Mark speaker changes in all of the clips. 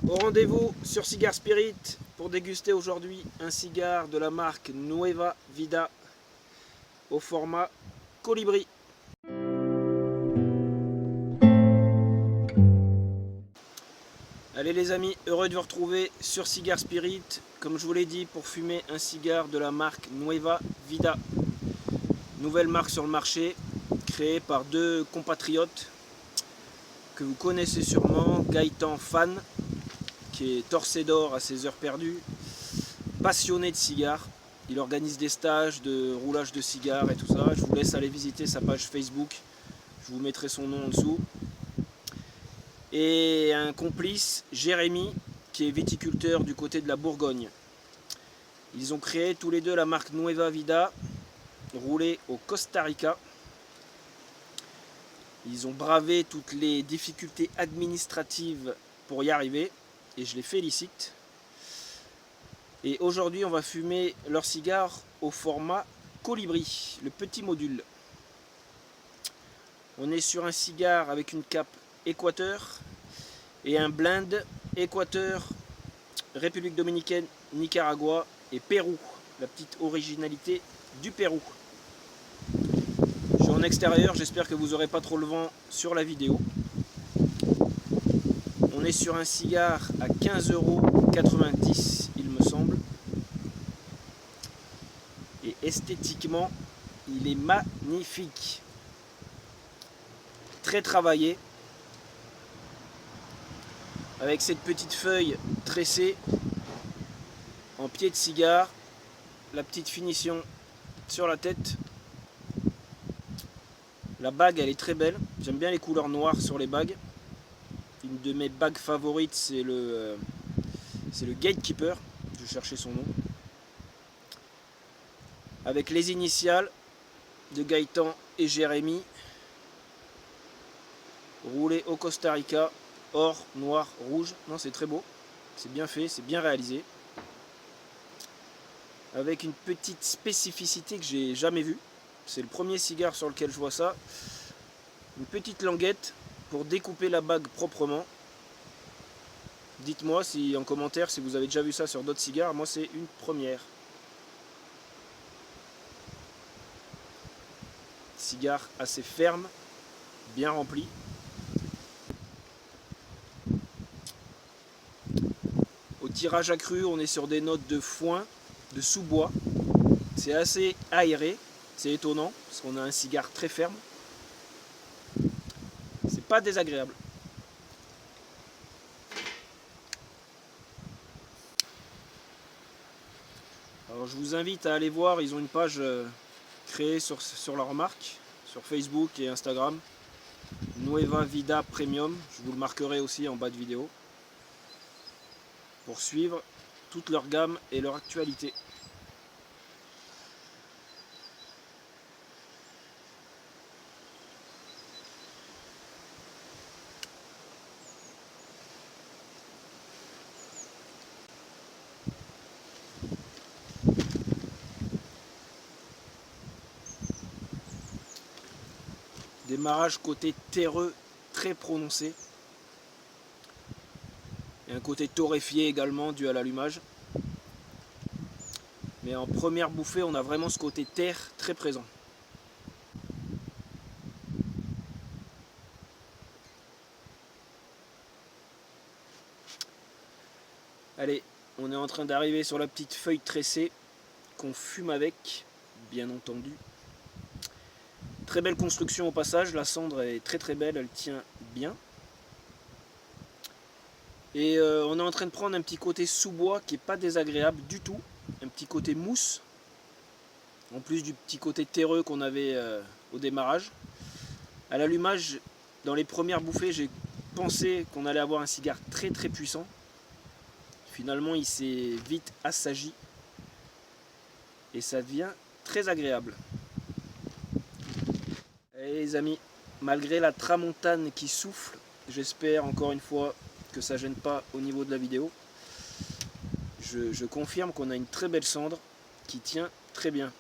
Speaker 1: Au rendez-vous sur Cigar Spirit pour déguster aujourd'hui un cigare de la marque Nueva Vida au format colibri. Allez les amis, heureux de vous retrouver sur Cigar Spirit, comme je vous l'ai dit, pour fumer un cigare de la marque Nueva Vida. Nouvelle marque sur le marché, créée par deux compatriotes que vous connaissez sûrement, Gaëtan Fan, qui est torcédor à ses heures perdues, passionné de cigares. Il organise des stages de roulage de cigares et tout ça. Je vous laisse aller visiter sa page Facebook, je vous mettrai son nom en dessous. Et un complice, Jérémy, qui est viticulteur du côté de la Bourgogne. Ils ont créé tous les deux la marque Nueva Vida, roulée au Costa Rica. Ils ont bravé toutes les difficultés administratives pour y arriver, et je les félicite. Et aujourd'hui, on va fumer leur cigare au format colibri, le petit module. On est sur un cigare avec une cape Équateur et un blend Équateur, République Dominicaine, Nicaragua et Pérou, la petite originalité du Pérou. Je suis en extérieur, j'espère que vous n'aurez pas trop le vent sur la vidéo. On est sur un cigare à 15,90 €, il me semble. Et esthétiquement, il est magnifique. Très travaillé. Avec cette petite feuille tressée en pied de cigare. La petite finition sur la tête. La bague, elle est très belle. J'aime bien les couleurs noires sur les bagues. Une de mes bagues favorites, c'est le Gatekeeper. Je cherchais son nom. Avec les initiales de Gaëtan et Jérémy. Roulé au Costa Rica. Or, noir, rouge. Non, c'est très beau. C'est bien fait, c'est bien réalisé. Avec une petite spécificité que j'ai jamais vue. C'est le premier cigare sur lequel je vois ça. Une petite languette pour découper la bague proprement. Dites-moi si en commentaire si vous avez déjà vu ça sur d'autres cigares. Moi, c'est une première. Cigare assez ferme, bien rempli. Au tirage accru, on est sur des notes de foin, de sous-bois. C'est assez aéré, c'est étonnant, parce qu'on a un cigare très ferme. C'est pas désagréable. Alors je vous invite à aller voir, ils ont une page créée sur leur marque, sur Facebook et Instagram. Nueva Vida Premium, je vous le marquerai aussi en bas de vidéo. Pour suivre toute leur gamme et leur actualité. Démarrage côté terreux très prononcé. Et un côté torréfié également dû à l'allumage. Mais en première bouffée, on a vraiment ce côté terre très présent. Allez, on est en train d'arriver sur la petite feuille tressée qu'on fume avec, bien entendu. Très belle construction au passage, la cendre est très très belle, elle tient bien. Et on est en train de prendre un petit côté sous-bois qui n'est pas désagréable du tout. Un petit côté mousse. En plus du petit côté terreux qu'on avait au démarrage. À l'allumage, dans les premières bouffées, j'ai pensé qu'on allait avoir un cigare très très puissant. Finalement, il s'est vite assagi. Et ça devient très agréable. Et les amis, malgré la tramontane qui souffle, j'espère encore une fois que ça ne gêne pas au niveau de la vidéo. Je confirme qu'on a une très belle cendre qui tient très bien.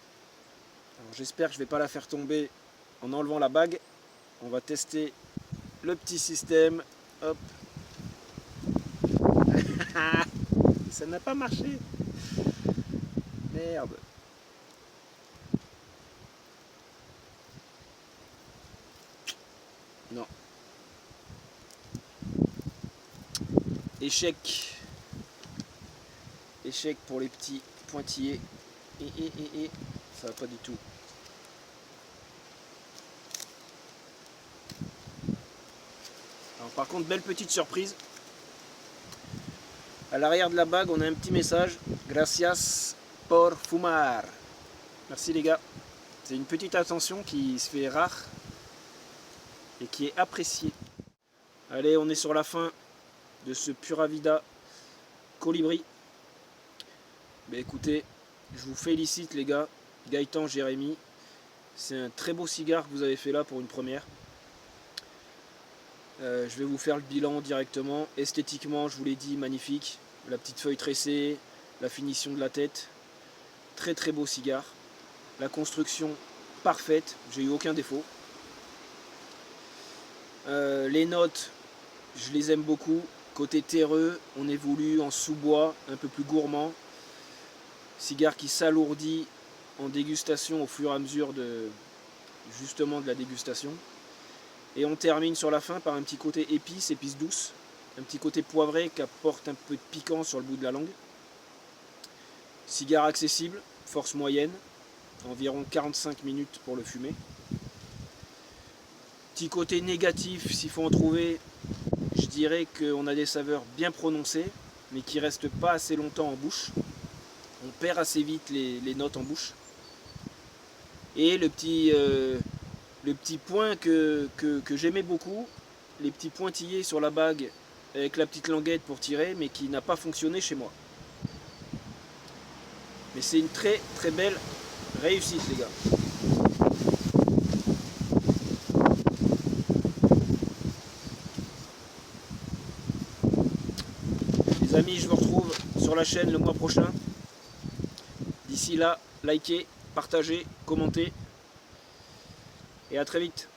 Speaker 1: J'espère que je ne vais pas la faire tomber en enlevant la bague. On va tester le petit système. Hop. ça n'a pas marché. Merde. Non. Échec. Échec pour les petits pointillés. Et. Ça va pas du tout. Alors, par contre, belle petite surprise. À l'arrière de la bague, on a un petit message. Gracias por fumar. Merci les gars. C'est une petite attention qui se fait rare et qui est appréciée. Allez, on est sur la fin de ce Pura Vida Colibri. Mais écoutez, je vous félicite les gars, Gaëtan, Jérémy. C'est un très beau cigare que vous avez fait là pour une première. Je vais vous faire le bilan directement. Esthétiquement, je vous l'ai dit, magnifique. La petite feuille tressée, la finition de la tête. Très très beau cigare. La construction parfaite, j'ai eu aucun défaut. Les notes, je les aime beaucoup. Côté terreux, on évolue en sous-bois, un peu plus gourmand. Cigare qui s'alourdit en dégustation au fur et à mesure de la dégustation. Et on termine sur la fin par un petit côté épice douce, un petit côté poivré qui apporte un peu de piquant sur le bout de la langue. Cigare accessible, force moyenne, environ 45 minutes pour le fumer. Petit côté négatif, s'il faut en trouver, je dirais qu'on a des saveurs bien prononcées, mais qui ne restent pas assez longtemps en bouche. On perd assez vite les notes en bouche. Et le petit point que j'aimais beaucoup, les petits pointillés sur la bague avec la petite languette pour tirer, mais qui n'a pas fonctionné chez moi. Mais c'est une très très belle réussite les gars. Les amis, je vous retrouve sur la chaîne le mois prochain. D'ici là, likez, partagez, commentez. Et à très vite.